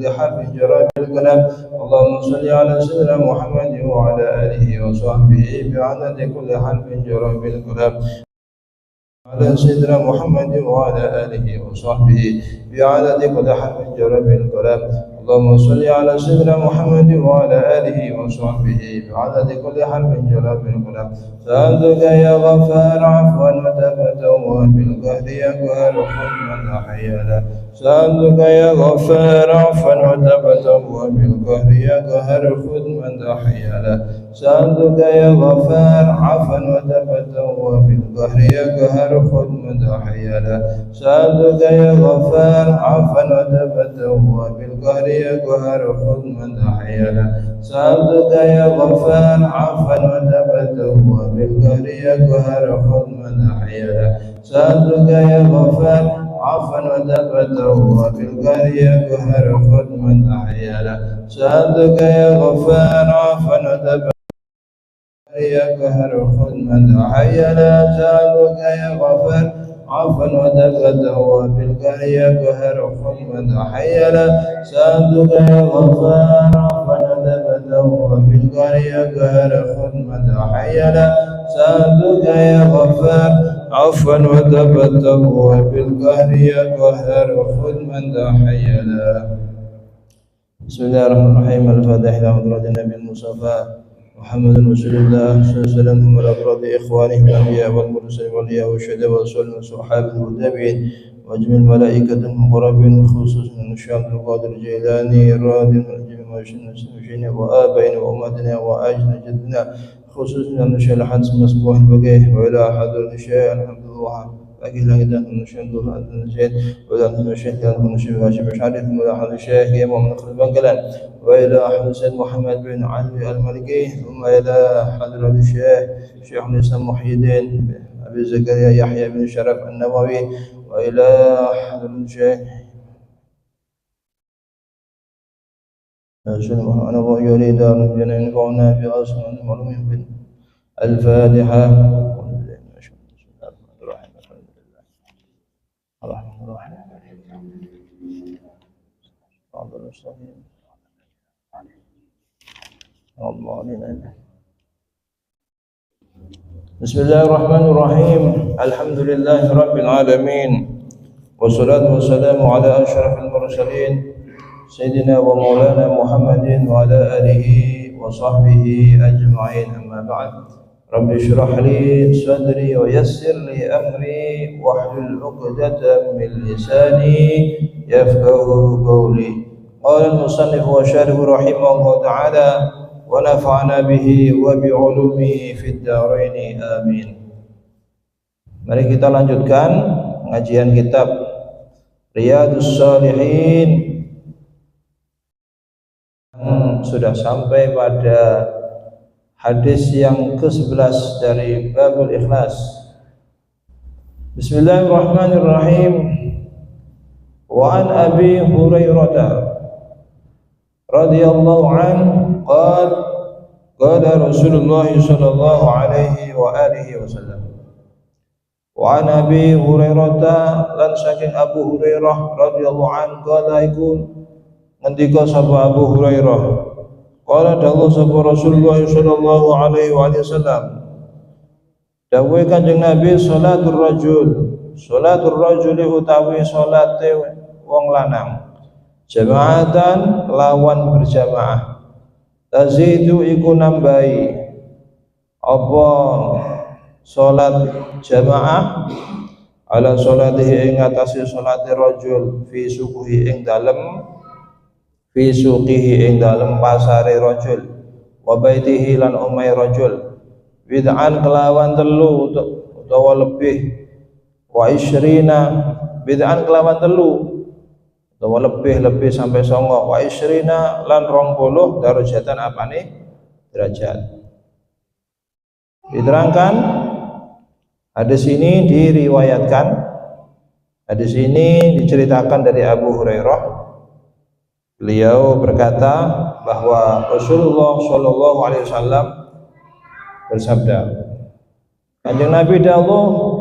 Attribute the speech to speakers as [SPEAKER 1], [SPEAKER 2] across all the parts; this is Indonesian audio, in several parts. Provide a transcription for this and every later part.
[SPEAKER 1] كل حرف جرى بالقلم اللهم صل على سيدنا محمد وعلى آله وصحبه بعدد كل حرف جرى بالقلم على سيدنا محمد وعلى آله وصحبه بعدد كل حرف جرى بالقلم اللهم صل على سيدنا محمد وعلى آله وصحبه بعدد كل حرف جرى بالقلم سألتك يا غفار عفوا وتبتوا بالقهر يا قهر خذ من أحيانا سألتك يا غفار عفوا وتبتوا بالقهر يا قهر خذ من أحيانا سألتك يا غفار عفوا وتبتوا بالقهر يا قهر خذ من أحيانا سألتك يا غفار عفوا وتبتوا بالقهر يا قهر خذ من أحيانا سألتك يا غفار عفوا وتبتوا بالقهر يا قهر خذ من أحيانا سألتك يا غفار عفوا وتبتوا بالقهر يا قهر خذ من أحيانا سألتك يا غفار عفوا وتبتوا يا قهر خذ من أحيانا سألتك يا غفار عفوا وتبتوا بالقهر يا قهر خذ من أحيانا سألتك يا غفار عفوا وتبتوا بالقهر يا قهر خذ من أحيانا سألتك يا غفار عفوا وتبتوا بالقهر يا قهر خذ من أحيانا. بسم الله الرحمن الرحيم. الفاتحة إلى حضرة النبي المصطفى محمد رسول الله صلى الله عليه وسلم والأبرار إخوانه من الأنبياء والمرسلين والأولياء والشهداء والصالحين والصحابة والتابعين وأجمع الملائكة المقربين خصوصا الشيخ عبد القادر الجيلاني راضي عن جميع المشركين وآبائنا وأمهاتنا وأجدادنا جدنا خصوصا الشيخ الحدث مصبوح البقيه وإلى حضرة الشيخ الحمد لله bagi kita manusia Tuhan Tuhan وإلى manusia Tuhan manusia Hashim Syarif وإلى حضرة الشيخ إمام نخل بنقلان وإلى حضرة السيد محمد بن علي المالكي ثم إلى حضرة الشيخ شيخ الإسلام محي الدين أبي زكريا يحيى بن شرف النووي وإلى حضرة الشيخ أنا يريد أن ينفعنا بأصل المعلومين بالفاتحة. الرحمن الرحيم بسم الله الرحمن الرحيم. الحمد لله رب العالمين والصلاة والسلام على أشرف المرسلين سيدنا ومولانا محمد وعلى آله وصحبه أجمعين. أما بعد رب اشرح لي صدري ويسر لي أمري واحلل عقدة من لساني يفقه قولي. قال المصنف والشارح رحمه الله تعالى ونفعنا به وبعلومه في الدارين آمين. Mari kita lanjutkan pengajian kitab Riyadhus Shalihin. Sudah sampai pada hadis yang ke-11 dari Babul Ikhlas. Bismillahirrahmanirrahim. Wa an Abi Hurairah radhiyallahu anhu qala Rasulullah sallallahu alaihi wa alihi wasallam. Wa an Abi Hurairah lan saking Abu Hurairah radhiyallahu anhu qala iku ngendika sapa Abu Hurairah qala dawuh sapa Rasulullah sallallahu alaihi wasallam dawuh Kanjeng Nabi salatul rajul utawi salate wong lanang jamaatan lawan berjamaah tazidu iku nambahi apa salat jamaah ala salatihi ing atase salate rajul fi sukuhi ing dalem fi suqihi ing dalem pasare rajul wa baitihi lan omai rajul bid'an kelawan telu utawa lebih wa isyrina bid'an kelawan telu utawa lebih sampai songo wa isyrina lan 20 darajatan apane derajat. Diterangkan hadis ini diriwayatkan, hadis ini diceritakan dari Abu Hurairah. Beliau berkata bahwa Rasulullah Shallallahu Alaihi Wasallam bersabda, Kanjeng Nabi dawuh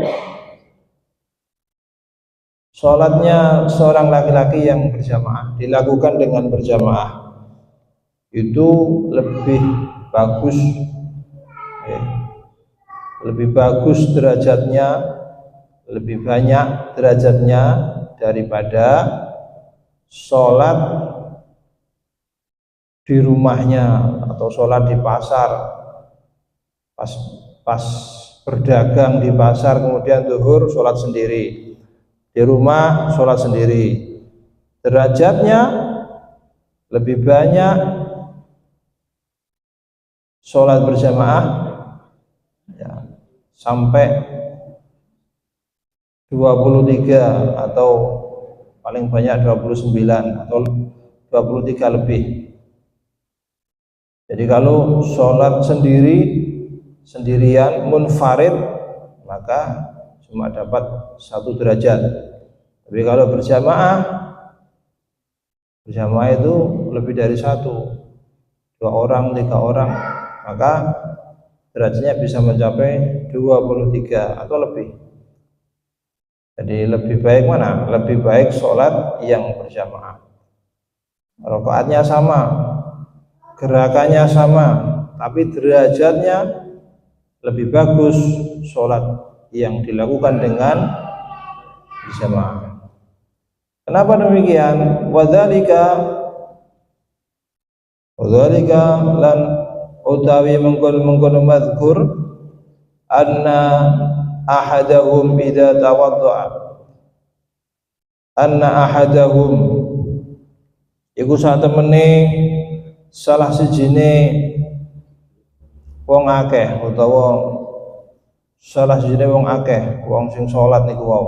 [SPEAKER 1] sholatnya seorang laki-laki yang berjamaah dilakukan dengan berjamaah itu lebih bagus, lebih bagus derajatnya, lebih banyak derajatnya daripada sholat di rumahnya atau sholat di pasar, pas berdagang di pasar kemudian zuhur sholat sendiri, di rumah sholat sendiri, derajatnya lebih banyak sholat berjamaah ya, sampai 23 atau paling banyak 29 atau 23 lebih. Jadi kalau sholat sendirian munfarid maka cuma dapat 1 derajat. Tapi kalau berjamaah itu lebih dari 1, 2 orang, 3 orang, maka derajatnya bisa mencapai 23 atau lebih. Jadi lebih baik mana? Lebih baik sholat yang berjamaah. Rakaatnya sama, gerakannya sama, tapi derajatnya lebih bagus sholat yang dilakukan dengan berjamaah. Kenapa demikian? Wadzalika lan utawi mengkon mazkur anna ahadahum idza tawaddaa, anna ahadahum iku satemene salah sijine wong akeh utawa salah sijine wong akeh wong sing salat niku wau,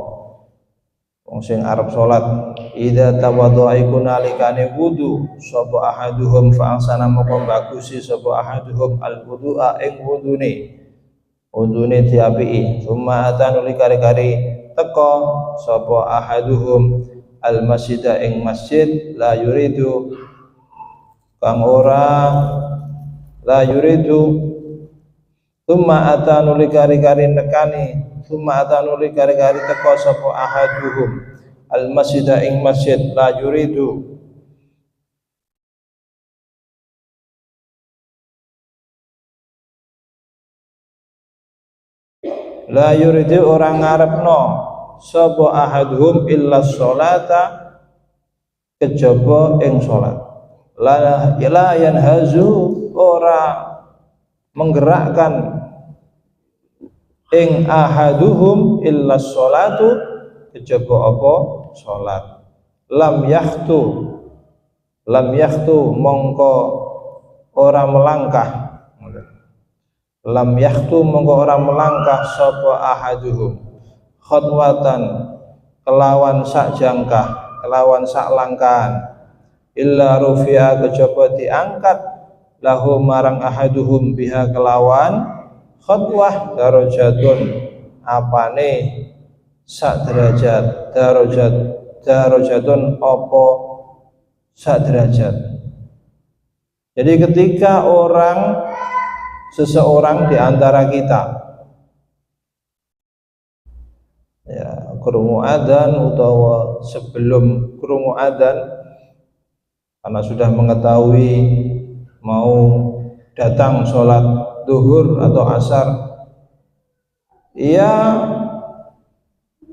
[SPEAKER 1] wong sing arep salat idza tawaddaa iku nalikane wudu sapa ahaduhum fa ahsana moko bagusi sapa ahaduhum al wudu'a ing wudune diapiki summa atanuli kari-kari teka sapa ahaduhum al masjida ing masjid la yuridu kang ora la yuridu summa atanuli kari-kari nekani summa atanuli kari-kari teka sapa ahaduhum al masjida ing masjid la yuridu orang ngarepno sapa ahaduhum illa sholata kejaba ing salat la yanhazu ora menggerakkan ing ahaduhum illa sholatu kejaba apa salat lam yahtu mongko ora melangkah lam yahtu mongko ora melangkah sapa ahaduhum khotwatan kelawan sak jangkah kelawan sak langkahan illa rufi'a kejaba diangkat lahu marang ahaduhum biha kelawan khotwah darajatun apane sak derajat darajatun apa sak derajat. Jadi ketika seseorang di antara kita ya krungu adzan utawa sebelum krungu adzan karena sudah mengetahui mau datang sholat zuhur atau asar, ia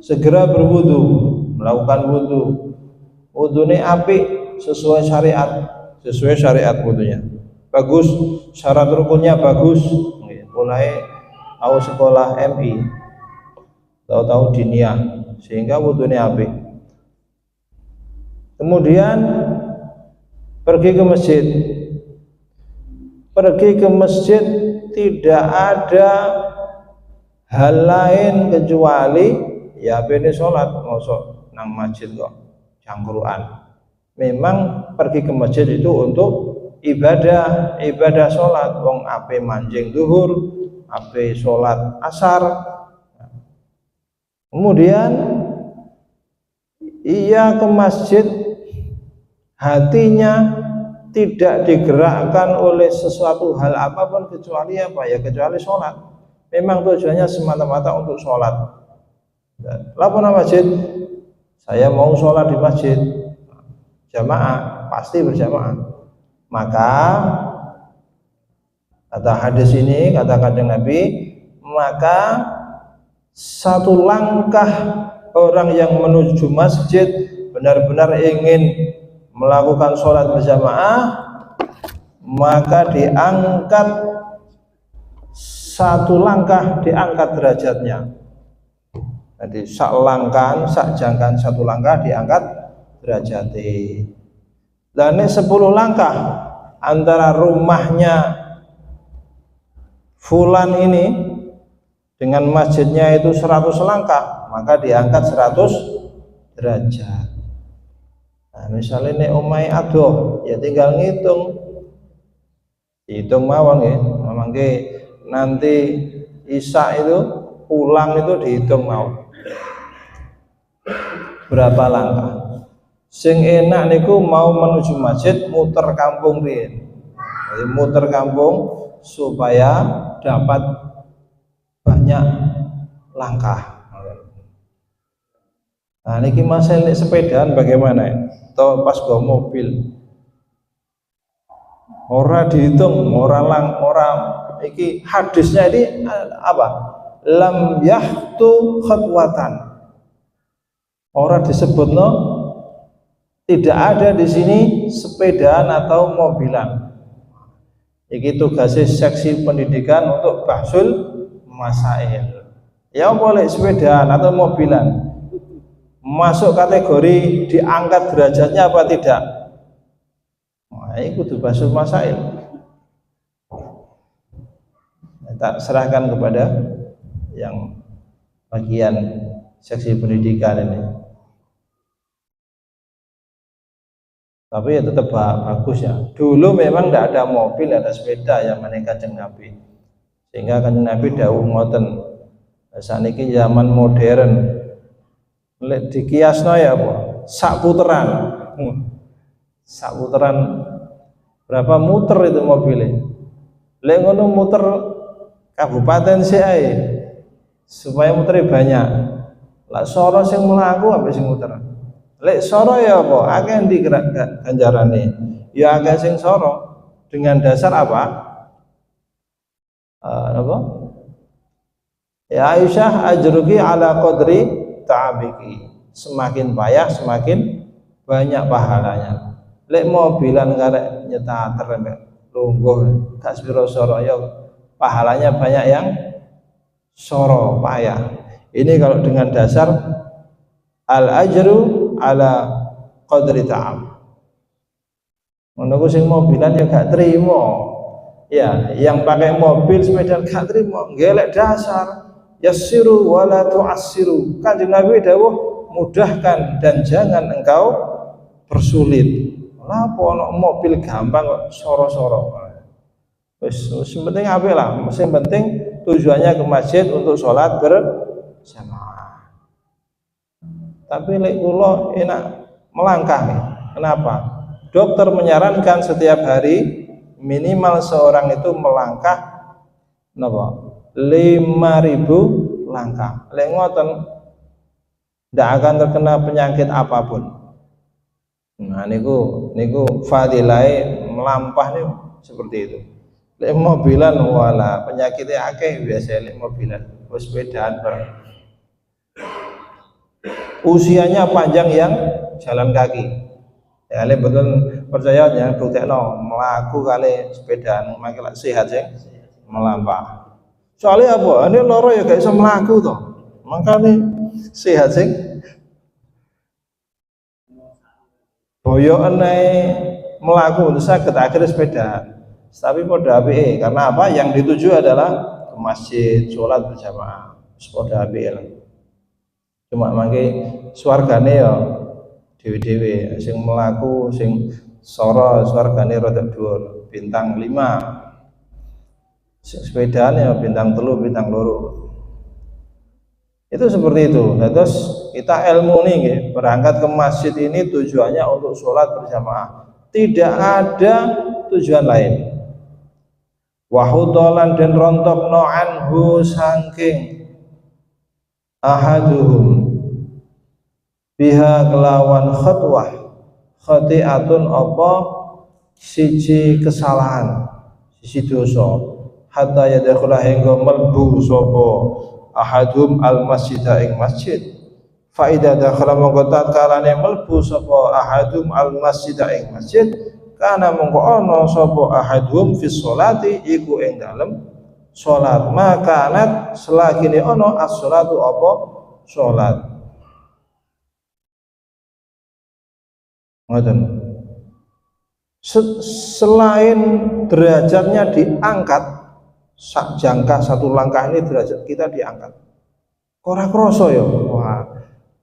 [SPEAKER 1] segera berwudu, melakukan wudunya apik sesuai syariat wudunya bagus, syarat rukunnya bagus, mulai tahu sekolah MI, tahu diniyah, sehingga wudunya apik. Kemudian pergi ke masjid tidak ada hal lain kecuali ya bene sholat, mosok nang masjid kok jangkruan. Memang pergi ke masjid itu untuk ibadah sholat, wong ape manjing zuhur, ape sholat asar. Kemudian ia ke masjid, hatinya tidak digerakkan oleh sesuatu hal apapun kecuali apa ya, kecuali sholat. Memang tujuannya semata-mata untuk sholat. Lapor masjid saya mau sholat di masjid jamaah, pasti berjamaah. Maka kata hadis ini, kata kanjeng Nabi, maka satu langkah orang yang menuju masjid benar-benar ingin melakukan sholat berjamaah, maka diangkat satu langkah, diangkat derajatnya. Jadi sak langkah, sak jangkan satu langkah diangkat derajatnya. Dan ini 10 langkah antara rumahnya fulan ini dengan masjidnya itu 100 langkah, maka diangkat 100 derajat. Nah, misalnya ini omai adoh, ya tinggal ngitung, hitung mawon ya, memang nanti isya itu pulang itu dihitung mawon berapa langkah. Sing enak niku mau menuju masjid muter kampung riyen. Jadi muter kampung supaya dapat banyak langkah. Nah, niki masalah sepedaan bagaimana? Atau pas go mobil. Ora dihitung, orang iki hadisnya ini apa? Lam yahtu khatwatan. Ora disebutno, tidak ada di sini sepedaan atau mobilan. Iki tugasnya seksi pendidikan untuk bahsul masail. Ya boleh sepedaan atau mobilan. Masuk kategori diangkat derajatnya apa tidak? Nah, ini kudu bahsul masail. Tak serahkan kepada yang bagian seksi pendidikan ini. Tapi ya tetap bagus ya. Dulu memang tidak ada mobil, ada sepeda yang menikah kanjeng Nabi. Sehingga kanjeng Nabi dawuh ngoten. Saniki zaman modern. Lek dikiasno ya apa? Sak puteran. Sak puteran berapa muter itu mobilnya? Lek ngono muter kabupaten sih ae. Supaya muternya banyak. Lah soro sing mlaku ambek sing muter. Lek soro ya apa? Akeh ndi ganjarane? Ya akeh sing soro dengan dasar apa? Apa? Ya Aisyah ajruki ala qadri ta'abiki. Semakin payah semakin banyak pahalanya. Lek mobilan karek nyetater ambek lungguh gak sepiro soro ya pahalanya banyak yang soro payah. Ini kalau dengan dasar al ajru ala qadri ta'am. Menunggu sing mobilan ya gak terima. Ya, yang pakai mobil sepeda gak terima, gelek dasar. Yassiru wala tu'assiru. Kanjeng Nabi dawuh mudahkan dan jangan engkau persulit. Lapo ono mobil gampang kok soro-soro. Wis penting apik lah, sing penting tujuannya ke masjid untuk sholat berjamaah. Tapi lek kula enak melangkah nih. Kenapa? Dokter menyarankan setiap hari minimal seorang itu melangkah napa? 5.000 langkah. Lek ngoten tidak akan terkena penyakit apapun. Nah niku fadilai melampah nih seperti itu. Lek mobilan wala penyakitnya akeh biasa lek mobilan. Sepedaan usianya panjang yang jalan kaki. Ya lek betul percaya yang buktekno melaku kali sepedaan makin sehat sih melampah. Soalnya apa? Ini loro ya gak bisa melaku toh. Makanya sehat sih. Boyokan melaku itu sakit akhirnya sepeda. Tapi pada APE karena apa? Yang dituju adalah ke masjid, sholat berjamaah. Pada APE lah. Cuma mangke swargane ya dewe-dewe sing melaku sing soro swargane rada dhuwur bintang 5. Sepedaan ya bintang 3, bintang 2. Itu seperti itu. Nah, terus kita ilmu nih berangkat ke masjid ini tujuannya untuk sholat berjamaah. Tidak ada tujuan lain. Wahudolan dan rontok no anhu sangking ahaduhum biha kelawan khutwah khati'atun apa siji kesalahan siji dosa hatta yadkhula hingga melbu sapa ahadum al masjida ing masjid fa idza dakhala mongko tatkalane melbu sapa ahadum al masjida ing masjid kana mongko ana sapa ahadum fi sholati iku ing dalem salat makanat selagine ana as-sholatu apa salat ngoten. Selain derajatnya diangkat sak jangka satu langkah ini derajat kita diangkat. Ora kroso ya. Wah.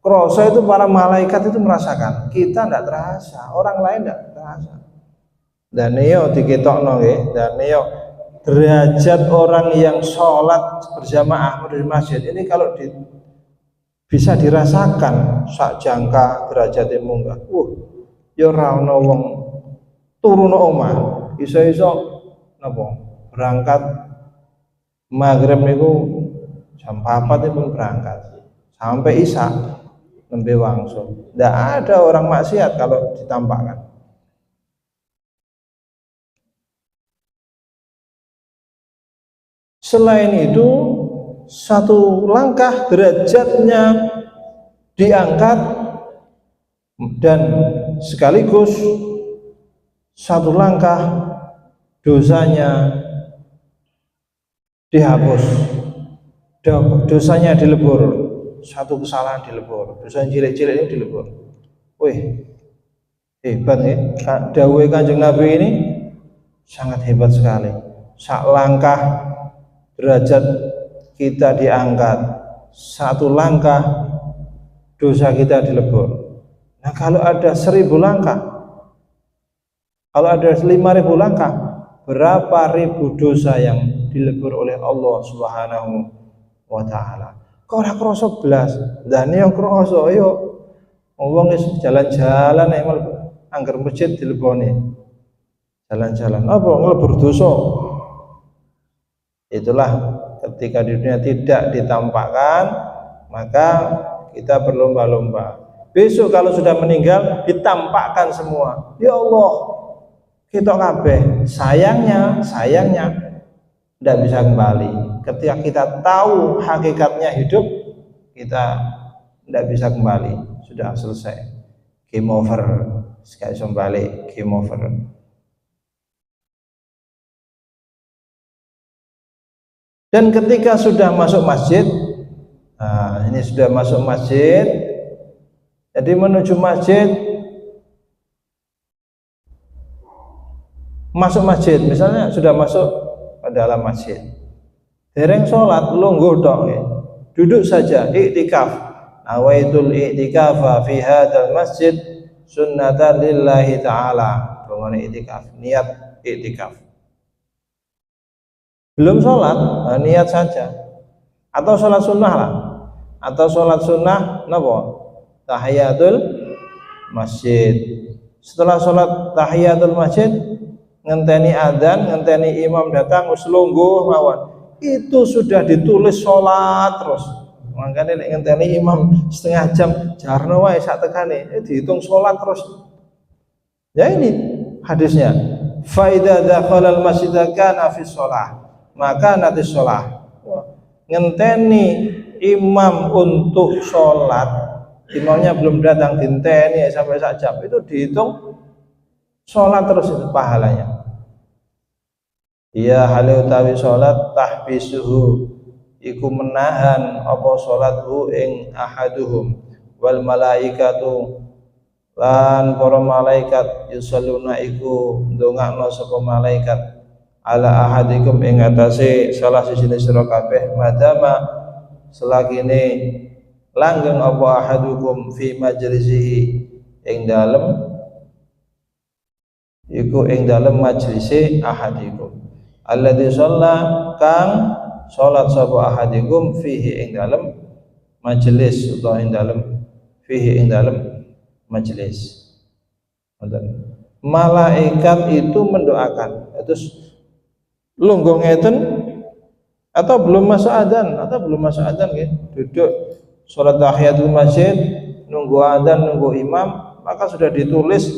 [SPEAKER 1] Kroso itu para malaikat itu merasakan. Kita tidak terasa, orang lain tidak terasa. Dan yo diketokno nggih, dan yo derajat orang yang sholat berjamaah di masjid ini kalau bisa dirasakan sak jangka derajatnya munggah. Ya ora ana wong turun omah iso-iso napa berangkat maghrib niku jam 4 itu berangkat sampai isya nembe wangsul. Tidak ada orang maksiat kalau ditampakkan. Selain itu satu langkah derajatnya diangkat dan sekaligus satu langkah dosanya dihapus, dosanya dilebur, satu kesalahan dilebur, dosa cilik-cilik ini dilebur. Wih, hebat ya, dawuh Kanjeng Nabi ini sangat hebat sekali. Sak langkah derajat kita diangkat, satu langkah dosa kita dilebur. Nah kalau ada 1000 langkah, kalau ada 5000 langkah, berapa ribu dosa yang dilebur oleh Allah Subhanahu wa taala. Kok ora kroso blas. Dan yang kroso yo wong wis jalan-jalan nek angger masjid dileboni. Jalan-jalan apa nglebur dosa. Itulah ketika di dunia tidak ditampakkan, maka kita berlomba-lomba. Besok kalau sudah meninggal ditampakkan semua. Ya Allah, kita kabeh sayangnya tidak bisa kembali. Ketika kita tahu hakikatnya hidup, kita tidak bisa kembali. Sudah selesai, game over. Sekali kembali, game over. Dan ketika sudah masuk masjid, nah ini sudah masuk masjid, jadi menuju masjid, masuk masjid, misalnya sudah masuk ke dalam masjid, dereng sholat, lungguh tok, duduk saja, iktikaf. Nawaitul iktikafa fi hadzal masjid sunnatan lillahi ta'ala. Bagaimana iktikaf? Niat iktikaf. Belum sholat, niat saja. Atau sholat sunnah lah. Atau sholat sunnah, napa? Tahiyatul masjid. Setelah sholat tahiyatul masjid, ngenteni adzan, ngenteni imam datang, wis lungguh mawon. Itu sudah ditulis sholat terus. Makanya ngenteni imam setengah jam, jarno wae sak tekane, dihitung sholat terus. Ya ini hadisnya. Fa idza dakhala al-masjid kana fi shalah. Maka nanti sholat ngenteni imam untuk sholat, imamnya belum datang dinteni sampai sak jam, itu dihitung sholat terus itu pahalanya. Ya halu tawi sholat tahbisuhu iku menahan apa sholathu ing ahaduhum wal malaikatu lan para malaikat yusalluna iku ndongakno sapa malaikat ala ahadikum ing atase salah siji sira kabeh madama selagine langgeng apa ahadukum fi majlisihi ing dalem iku ing dalem majlise ahadikum alladzi shalla kang salat sapa ahadikum fihi ing dalem majelis utawa ing dalem fihi ing dalem majelis. Malaikat itu mendoakan. Terus lungguh ngeten atau belum masuk adzan nggih, duduk salat tahiyatul masjid nunggu adzan, nunggu imam, maka sudah ditulis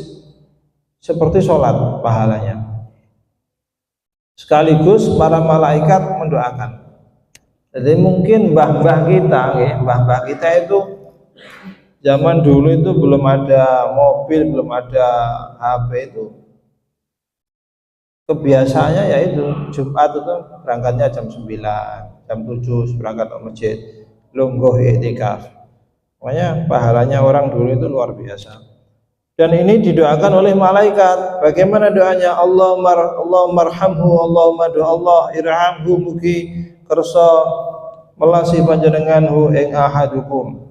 [SPEAKER 1] seperti sholat pahalanya. Sekaligus para malaikat mendoakan. Jadi mungkin mbah-mbah kita itu zaman dulu itu belum ada mobil, belum ada HP itu. Kebiasaannya yaitu Jumat itu berangkatnya jam 9, jam 7 berangkat ke masjid, lungguh i'tikaf. Makanya pahalanya orang dulu itu luar biasa. Dan ini didoakan oleh malaikat. Bagaimana doanya? Allahumma arhamhu, Allahumma do Allah irhamhu, mugi kersa melasi panjenenganhu ing ahadukum.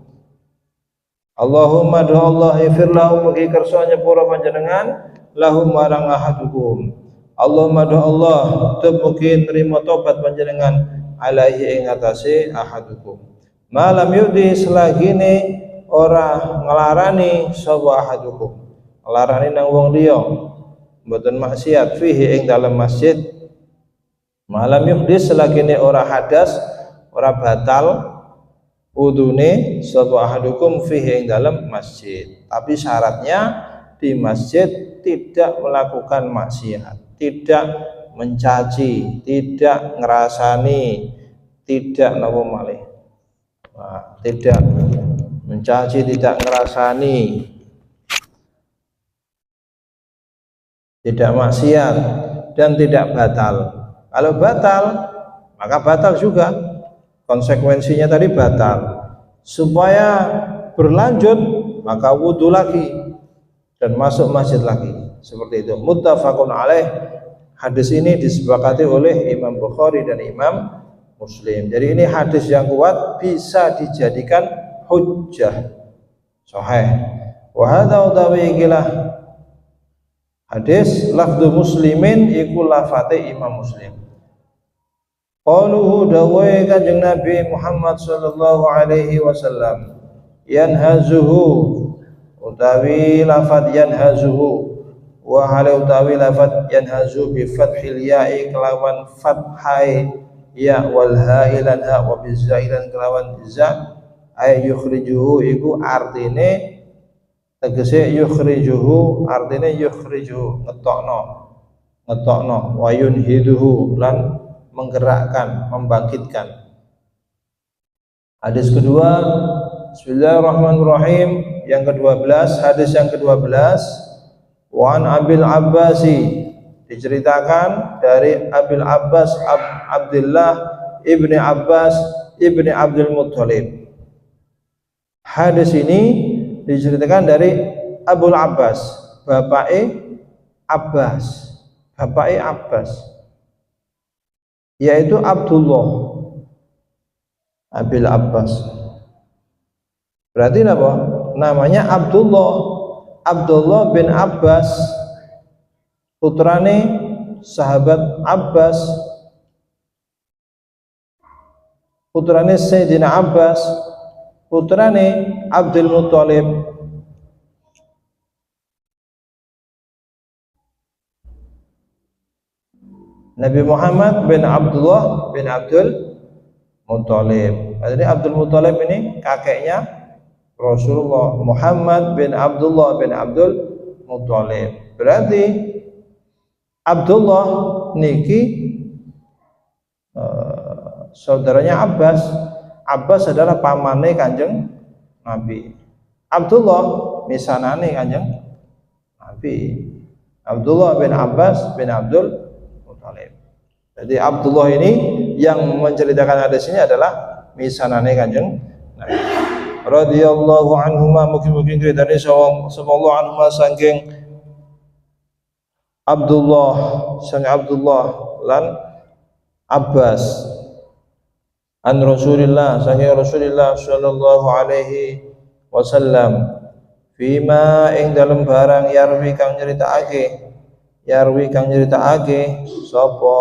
[SPEAKER 1] Allahumma do Allah ifir lahu, mugi kersa nyepura panjenengan lahum marang ahadukum. Allahumma do Allah tub mugi nerima tobat panjenengan alaihi ing atase ahadukum. Malam yudi selagine ora ngelarani sapa ahadukum. Ngelarani nang wong liya mboten maksiat fihi ing dalam masjid. Malam yuhdis selagine ora hadas, ora batal wudune sapa ahadukum fihi ing dalam masjid. Tapi syaratnya di masjid tidak melakukan maksiat, tidak mencaci, tidak ngerasani, tidak napa malih. Tidak mencaci, tidak ngerasani, tidak maksiat, dan tidak batal. Kalau batal, maka batal juga. Konsekuensinya tadi batal. Supaya berlanjut, maka wudhu lagi dan masuk masjid lagi. Seperti itu. Muttafaqun alaih. Hadis ini disepakati oleh Imam Bukhari dan Imam Muslim. Jadi ini hadis yang kuat, bisa dijadikan hujjah sahih. Wa hadza utawi ikilah hadis lafdhu muslimin iku lafate Imam Muslim. Qauluhu dawai kanjeng Nabi Muhammad sallallahu alaihi wasallam, yanhazuhu utawi lafad yanhazuhu, wa halu utawi lafad yanhazu bi fathil ya'i kelawan fathai ya wal hailan ha wa bizailan kelawan za ay yukhrijuhu iku artine tegese yukhrijuhu artine yukhrijuhu ngetokno wa yunhiduhu lan menggerakkan, membangkitkan. Hadis kedua, bismillahirrahmanirrahim, yang ke-12, hadis yang ke-12, wa an Abil Abbasi, diceritakan dari Abil Abbas Abdullah ibni Abbas ibni Abdul Muttalib. Hadis ini diceritakan dari Abul Abbas, bapake Abbas, yaitu Abdullah Abil Abbas. Berarti apa? Namanya Abdullah bin Abbas, putrane sahabat Abbas, putrane Sayyidina Abbas, putrane Abdul Muttalib. Nabi Muhammad bin Abdullah bin Abdul Muttalib. Jadi Abdul Muttalib ini kakeknya Rasulullah. Muhammad bin Abdullah bin Abdul Muttalib. Berarti Abdullah niki saudaranya Abbas. Abbas adalah pamane Kanjeng Nabi. Abdullah misanane Kanjeng Nabi. Abdullah bin Abbas bin Abdul Muttalib. Jadi Abdullah ini yang menceritakan hadis ini adalah misanane Kanjeng Nabi. Radhiyallahu anhuma, mungkin dari sallallahu anhuma saking Abdullah lan Abbas an Rasulillah saking Rasulillah sallallahu alaihi wasallam fima ing dalam barang yarwi kang nyeritakake sapa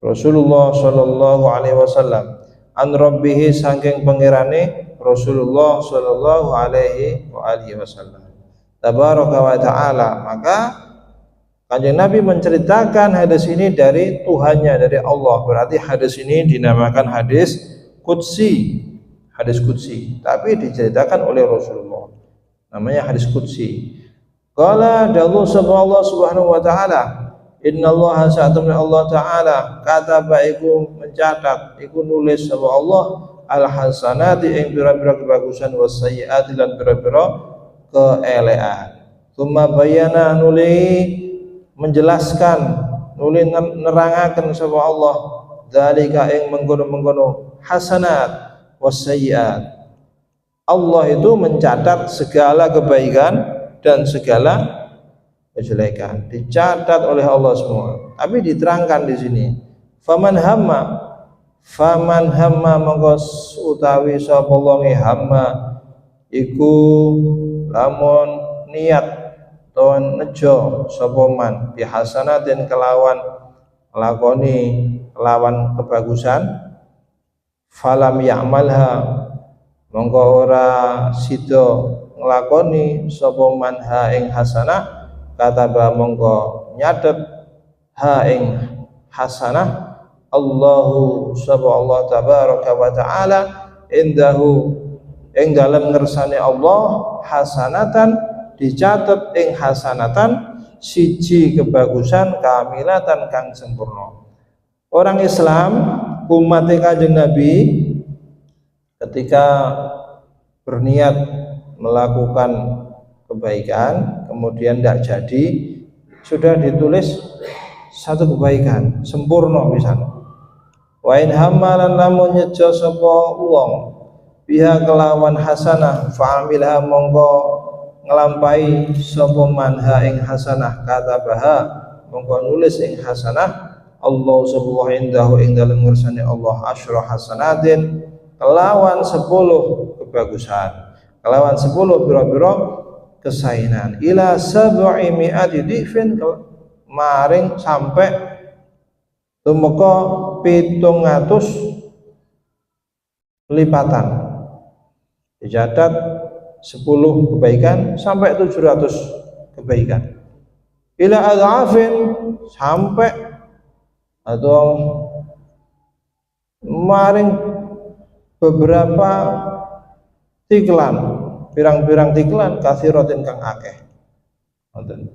[SPEAKER 1] Rasulullah sallallahu alaihi wasallam an rabbihi saking pangerane Rasulullah sallallahu alaihi wasallam tabaraka wa taala. Maka Kanjeng Nabi menceritakan hadis ini dari Tuhannya, dari Allah. Berarti hadis ini dinamakan hadis qudsi, hadis qudsi, tapi diceritakan oleh Rasulullah. Namanya hadis qudsi. Qala dallu Allah subhanahu wa ta'ala, innallaha sa'atamna Allah ta'ala kataba iku mencatat iku nulis sapa Allah al hasanati ing pira-pira kebagusan was sayyiati lan pira-pira keelekan. Tsumma bayana nuli menjelaskan, nuli nerangaken sapa Allah dzalika ing mengkono-mengkono hasanat was sayyiat. Allah itu mencatat segala kebaikan dan segala kejelekan, dicatat oleh Allah semua. Tapi diterangkan di sini, faman hamma monggo utawi sapa wong hamma iku lamun niat to nejo sapa man bi hasanatin kelawan kebagusan, falam ya'malha monggo ora sida nglakoni sapa man ha ing hasanah, kataba monggo nyatet ha ing hasanah Allahu sapa Allah tabaraka wa taala indahu ing dalem ngersane Allah hasanatan dicatet ing hasanatan siji kebagusan kamilatan kang sempurna. Orang Islam umat Kanjeng Nabi ketika berniat melakukan kebaikan kemudian tidak jadi, sudah ditulis satu kebaikan sempurna pisan. Wa in hamalan lamun nyejo sapa wong biha kelawan hasanah fa'amilha mongko nglampahi sapa manha ing hasanah, katabaha mongko nulis ing hasanah Allah subhanahu indahu ing dalem ngersane Allah asyra hasanatin kelawan 10 kebagusan, kelawan 10 pira-pira kesainan ila 700 dhifin maring sampai tumeka 700 lipatan. Dicatat 10 kebaikan sampai 700 kebaikan. Ila adhafin sampai atau maring beberapa tiklan, pirang-pirang tiklan kathiratin kang akeh. Ngoten.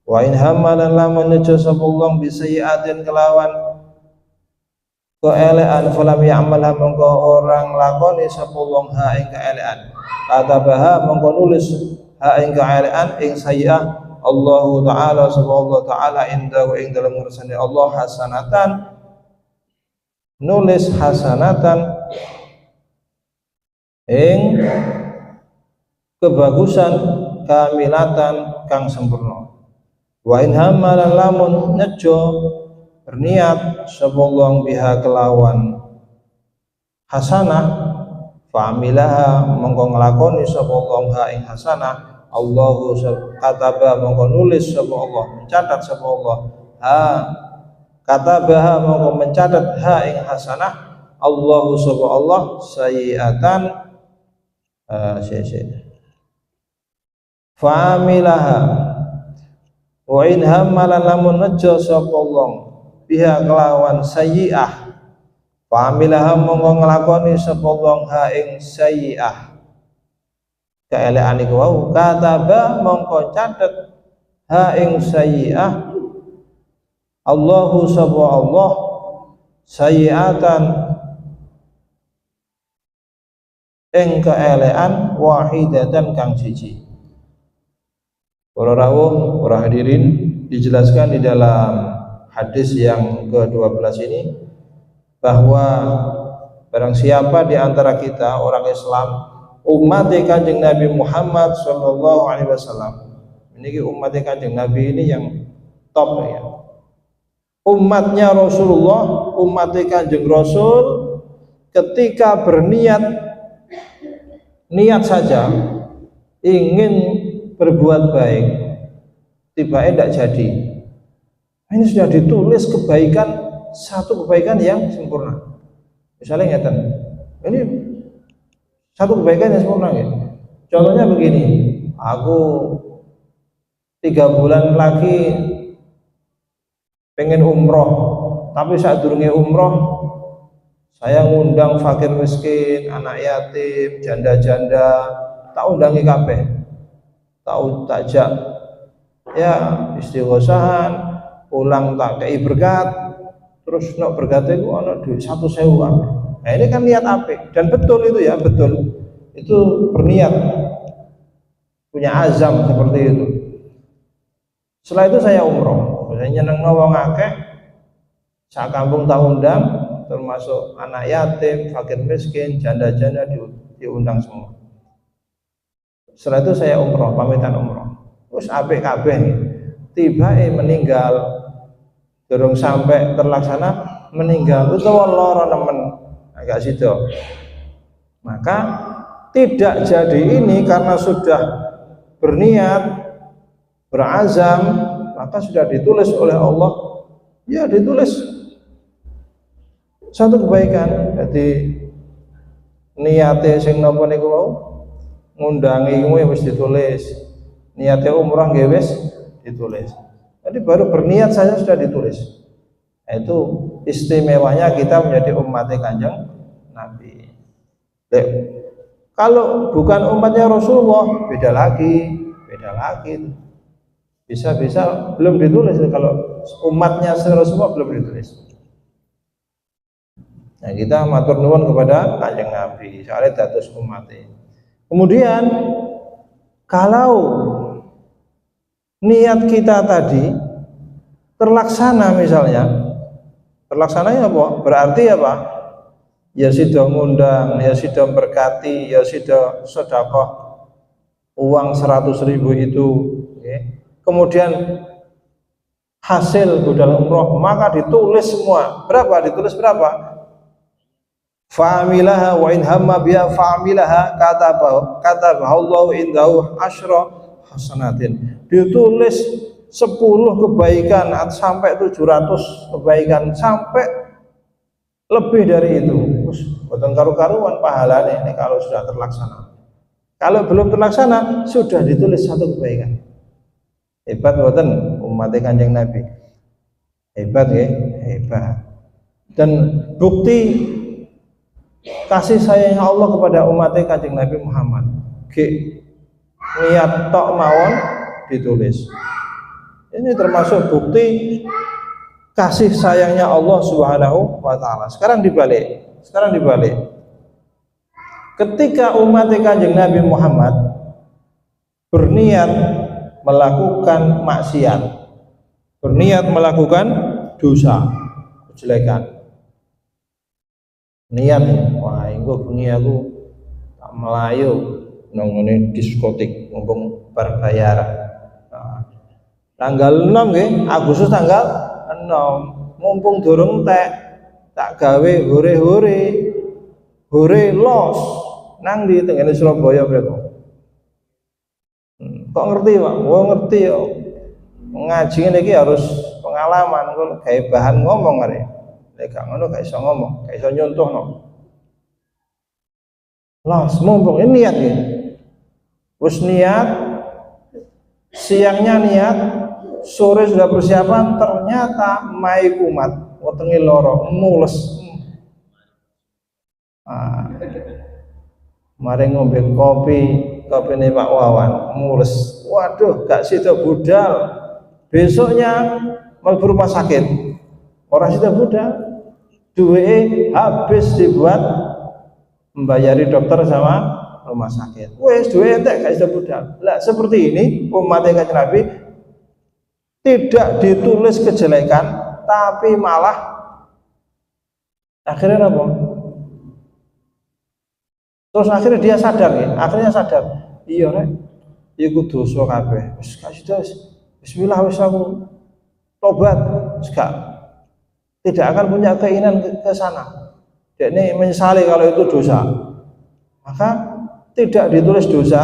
[SPEAKER 1] Wa in hamalan lamun nejo sapa wong bisayiatin kelawan keelekan falam ya'malha mongko orang lakoni sapa wong ha ing keelekan, katabaha mongko nulis ha ing keelekan ing sayiah Allahu ta'ala sapa Allah ta'ala indahu ing dalem ngersane Allah hasanatan nulis hasanatan ing kebagusan kamilatan kang sempurna. Wa in hamalan lamun nejo berniat sapa wong biha kelawan hasanah fa'amilaha mongko nglakoni sapa wong ha ing hasanah Allahu kataba mongko nulis sapa Allah mencatat sapa Allah ha katabaha mongko mencatat ha ing hasanah Allahu sapa Allah sayiatan fa'amilaha wa in hamala lamun nejo sapa wong biha kelawan sayyi'ah fa'amilaha mongko nglakoni sapa wong ha ing sayyi'ah keelekan iku wau kataba mongko catet ha ing sayyi'ah Allahu sapa Allah sayyi'atan ing keelekan wahidatan kang siji. Para rawuh, para hadirin, dijelaskan di dalam hadis yang ke-12 ini bahwa barang siapa di antara kita orang Islam umat Kanjeng Nabi Muhammad sallallahu alaihi wasallam, ini umat Kanjeng Nabi ini yang top ya. Umatnya Rasulullah, umat Kanjeng Rasul ketika berniat saja ingin berbuat baik tiba-tiba tidak jadi. Ini sudah ditulis kebaikan, satu kebaikan yang sempurna. Misalnya ngeten, ini satu kebaikan yang sempurna ya. Contohnya begini, aku 3 bulan lagi pengen umroh, tapi saat durunge umroh Saya ngundang fakir miskin, anak yatim, janda-janda, tak undangi kabeh. Tak ajak ya istighosahan, pulang tak kei berkat, terus nak berkat itu ana duit 1.000 kabeh. Nah, ini kan niat apik dan betul itu ya, betul. Itu berniat, punya azam seperti itu. Setelah itu saya umroh, saya nyenengno wong akeh, sak kampung tak undang, termasuk anak yatim, fakir miskin, janda-janda diundang semua. Setelah itu saya umroh, pamitan umroh. Terus apik kabeh. Tiba meninggal, durung sampai terlaksana meninggal. Utawa lara nemen agak situ. Maka tidak jadi ini karena sudah berniat, berazam, maka sudah ditulis oleh Allah. Ya ditulis satu kebaikan. Jadi niate sing napa niku wau ngundangi kuwi wis ditulis, niate umrah nggih wis ditulis. Jadi baru berniat saja sudah ditulis. Nah, itu istimewanya kita menjadi umat Kanjeng Nabi. Kalau bukan umatnya Rasulullah beda lagi. Bisa belum ditulis kalau umatnya Rasulullah belum ditulis. Nah, kita matur nuwun kepada Kanjeng Nabi, soalnya dados umatnya. Kemudian kalau niat kita tadi terlaksana misalnya, terlaksananya apa? Berarti apa? Ya sudah ngundang, ya sudah berkati, ya sudah sedekah uang 100.000 itu, okay. Kemudian hasil budal umroh maka ditulis semua. Berapa? Ditulis berapa? Fa'amilaha wa in hamma biha fa'amilaha katabahu Allah indahu asyra hasanatin. Ditulis 10 kebaikan sampai 700 kebaikan sampai lebih dari itu. Terus boten karu-karuan pahalanya ini kalau sudah terlaksana. Kalau belum terlaksana sudah ditulis satu kebaikan. Hebat boten umat Kanjeng Nabi. Hebat ya, hebat. Dan bukti kasih sayang Allah kepada umat Kanjeng Nabi Muhammad. Niat tok mawon ditulis. Ini termasuk bukti kasih sayangnya Allah Subhanahu wa taala. Sekarang dibalik. Ketika umat Kanjeng Nabi Muhammad berniat melakukan maksiat, berniat melakukan dosa, kejelekan. Niat, wah engko bengi aku tak melayu nang ngene diskotik mumpung berbayar. Nah, tanggal 6 nggih, Agustus tanggal 6. Mumpung durung tak gawe hore los nang di tengene Surabaya mriko. Kok ngerti, Pak? Oh ngerti ya. Ngaji ngene iki harus pengalaman, kok gawe bahan ngomong arek. Nek gak ngono gak iso ngomong, gak iso nyontohno. Lah, mumpung ini niat ya. Wis niat, siangnya niat, sore sudah persiapan, ternyata mai kumat, wetenge loro, mules. Mari ngombe kopi ini Pak Wawan, mules. Waduh, gak sida budal. Besoknya mlebu rumah sakit. Orang sudah budal, duit habis dibuat membayari dokter sama rumah sakit. Wes duit entek gak sudah budal. Lah seperti ini umat Kanjeng Nabi tidak ditulis kejelekan, tapi malah akhirnya apa? Terus akhirnya dia sadar ya, iya rek, iku dosa kabeh. Wis gak sida bismillah wis aku tobat, gak. Tidak akan punya keinginan ke sana. Dia menyesali kalau itu dosa. Maka tidak ditulis dosa,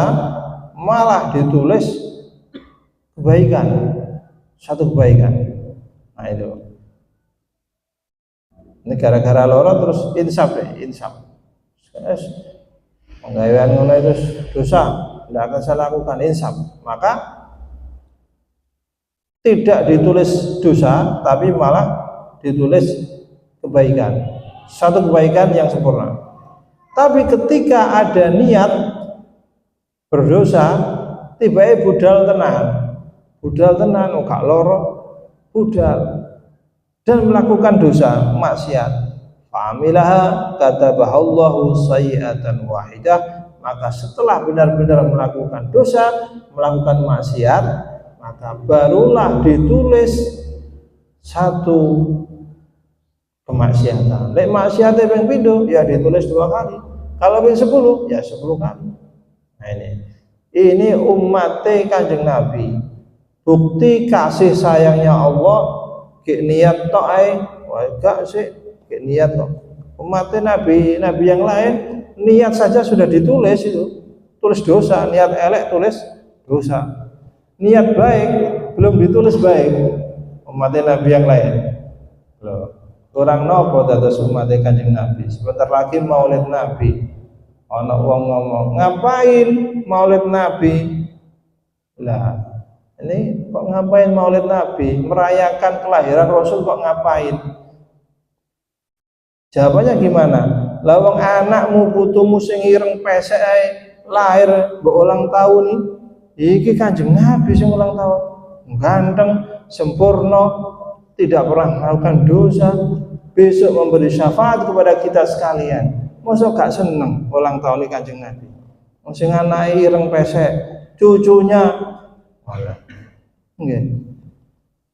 [SPEAKER 1] malah ditulis kebaikan. Satu kebaikan. Nah itu. Ini gara-gara loro terus insaf deh, insaf. Penggawaian ngono itu dosa, tidak akan saya lakukan, insaf. Maka tidak ditulis dosa, tapi malah ditulis kebaikan, satu kebaikan yang sempurna. Tapi ketika ada niat berdosa, tiba-tiba budal tenan, gak loro, budal dan melakukan dosa maksiat. Fa'amilaha katabahallahu sayyi'atan wahidah, maka setelah benar-benar melakukan dosa, melakukan maksiat, maka barulah ditulis satu kemaksiatan. Lek maksiatnya ping pindho ya ditulis 2 kali. Kalau ping 10 ya 10 kali. Nah ini umatnya Kanjeng Nabi. Bukti kasih sayangnya Allah gek niat tok ae, gak sih gek niat tok. Umatnya Nabi yang lain niat saja sudah ditulis itu. Tulis dosa, niat elek tulis dosa. Niat baik belum ditulis baik. Umatnya Nabi yang lain. Loh, orang nopo dados umatnya Kanjeng Nabi. Sebentar lagi Maulid Nabi. Ana wong ngomong, "Ngapain Maulid Nabi?" Lah, ini kok ngapain Maulid Nabi? Merayakan kelahiran Rasul kok ngapain? Jawabannya gimana? Lah wong anakmu putumu sing ireng pesek ae lahir mbok ulang tahun iki Kanjeng Nabi sing ulang tahun. Ganteng, sempurna, tidak pernah melakukan dosa, besok memberi syafaat kepada kita sekalian. Masa gak seneng ulang tahun Kanjeng Nabi? Sing anake ireng pesek, cucunya malah nggih.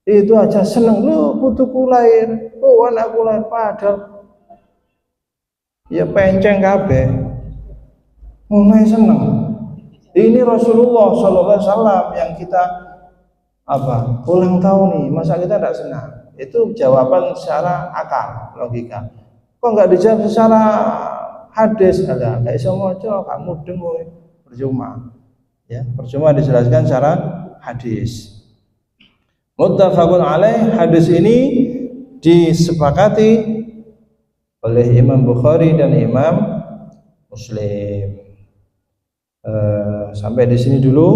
[SPEAKER 1] Itu aja seneng, lho putuku lahir, oh anakku lahir, padahal ya penceng kabeh. Mulai seneng. Ini Rasulullah SAW yang kita ulang tahun nih, masa kita tidak senang? Itu jawaban secara akal, logika. Kok nggak dijawab secara hadis? Ada nggak bisa moco, kamu dengar percuma. Ya, percuma dijelaskan secara hadis. Muttafaqun alaih, hadis ini disepakati oleh Imam Bukhari dan Imam Muslim. Sampai di sini dulu,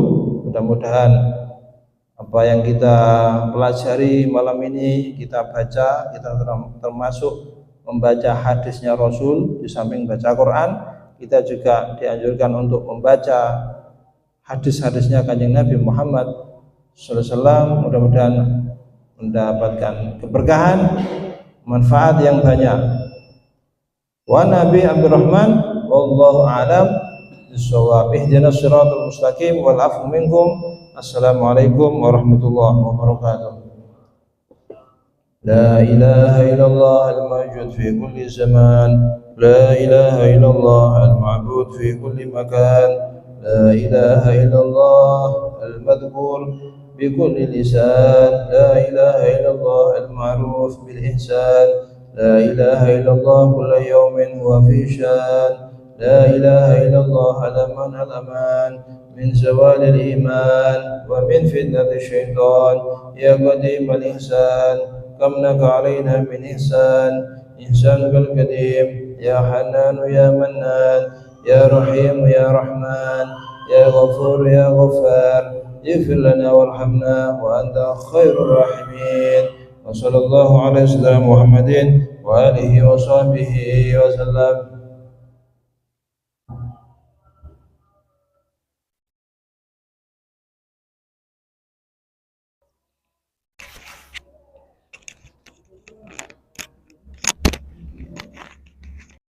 [SPEAKER 1] mudah-mudahan apa yang kita pelajari malam ini kita baca, kita termasuk membaca hadisnya Rasul. Di samping baca Quran, kita juga dianjurkan untuk membaca hadis-hadisnya Kanjeng Nabi Muhammad SAW. Mudah-mudahan mendapatkan keberkahan, manfaat yang banyak. Wa Nabi Abdurrahman wallahu a'lam bissawab. Ihdinas siratal mustaqim wal afu minkum. Assalamualaikum warahmatullahi wabarakatuh. La ilaha illallah al-mawjud fi kulli zaman, la ilaha illallah al-ma'bud fi kulli makan, la ilaha illallah al-madhkur bi kulli lisan, la ilaha illallah al-ma'ruf bil ihsan, la ilaha illallah kulla yawmin huwa fi shan, la ilaha illallah al-aman al-aman من زوال الإيمان ومن فتنة الشيطان يا قديم الإحسان كم لك علينا من إحسانك القديم يا حنان يا منان يا رحيم يا رحمن يا غفور يا غفار اغفر لنا وارحمنا وأنت خير الراحمين وصلى الله على سيدنا محمد وآله وصحبه وسلم.